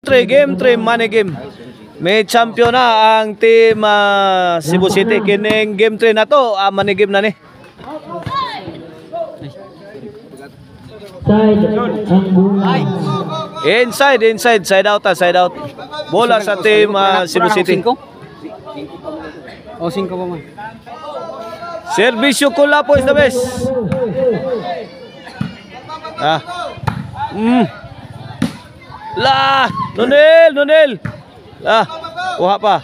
Game 3 money game. May champion na ang team Cebu City. Kining game 3 na to, money game na ni. Inside, side out. Bola sa team Cebu City. O 5 pa man. Servisyo Kulapo is the best. Nonel. Kuha pa.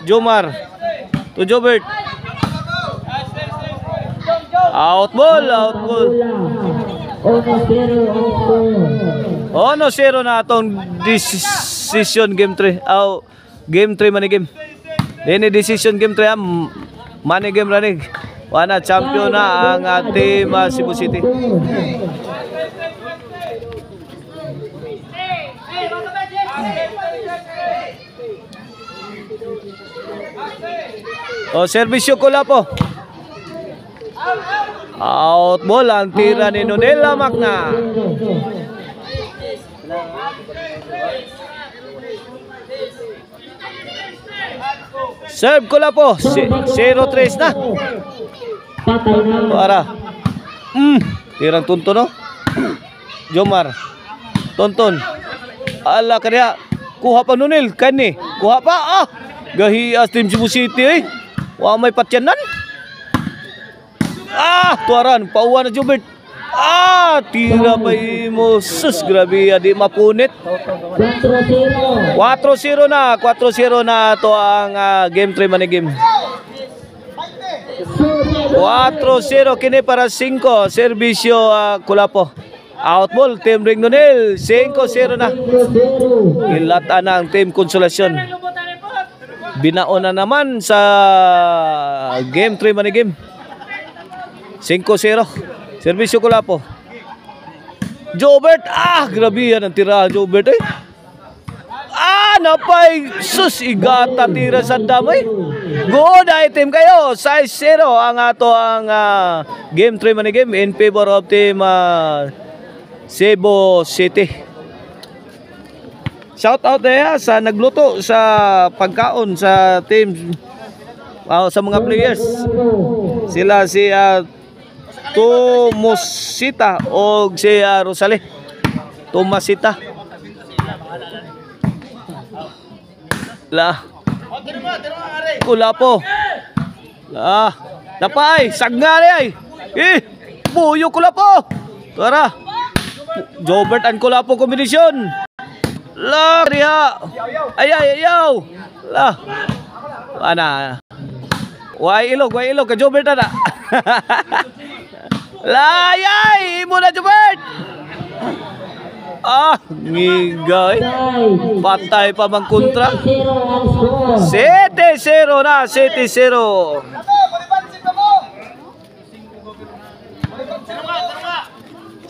Jomar. To Jobert. Out ball. 1-0 na atong decision game 3. Game 3 money game. Ini decision game 3 money game ranig. Wana champion na ang team Cebu City. Servisyo Kulapo. Out ball ang tira ni Nonela Magna. Serve Kulapo. 0-3 na. Para. Tirang tunton no. Jomar. Tonton. Ala kaya kuha pa Nonel kani. Kuha pa gahias team Cebu City Wa may patyanan. Tuaran pauwa na Jobert. Tira pa mo. Sus, grabe di mapunit. 4-0 na to ang game 3 money game. 4-0 kini para 5 servisyo Kulapo. Outball team Ring Nonel 5-0 na. Ilata na ang team Konsolasyon. Binaon na naman sa game 3 money game. 5-0 servisyo Kulapo. Jobert, grabe yan ang tira Jobert napay sus igata tira sa damay. Good item kayo. 6-0 ang ato ang game 3 money game in favor of team Cebu City. Shout out sa nagluto sa pagkaon sa team sa mga players. Sila si Tomasita o si Rosale. Tomasita. Kulapo. Napay, sagnari buyo Kulapo. Tara. Jobert and Kulapo kombinasyon. Riha. Ayaw. Ana. Way ilog ka Jobert na. Layay mo na Jobert. Ngigay. Patay pa bang kontra. 7-0 na. 7-0.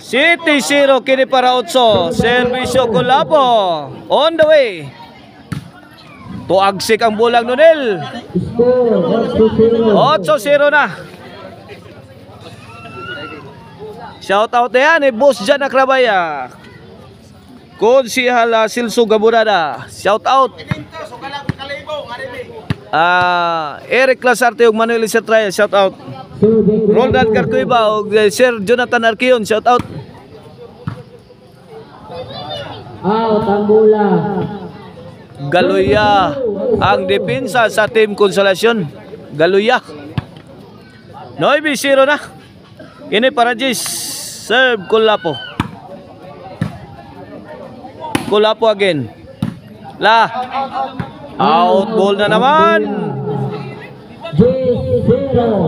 City 0 kini para 8. Servisyo Kulapo on the way. Tuagsik ang bulang Nonel. 8-0 na. Shout out na yan Boss Jan Akrabaya. Konsihal Silso Gabunada. Shout out. Eric Lasarte ug Manuel Isertraya. Shout out. Roldan Carcuiba ug Sir Jonathan Arquion. Shout out. Ang bola. Galuya ang depensa sa team Konsolasyon. Galuya. 9-0 na. Ini para Jis. Serve Kulapo. Kulapo again. Out ball na naman.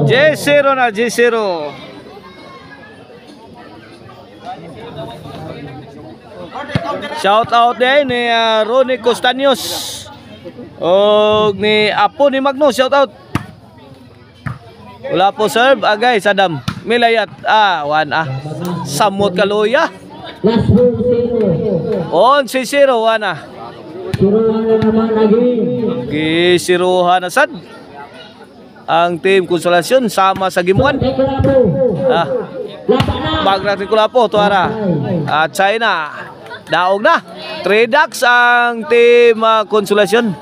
J0 na. Shout out din ni Ronnie Costaños o ni Apo ni Magno. Shout out. Kulapo serve agay Sadam Milayat. Samot Kaluya. 11-0 wana. Gisiruhan na sad ang team Konsolasyon sama sa game 1. Bag natin Kulapo tuara. China Daog na. 3 ducks ang team Konsolasyon.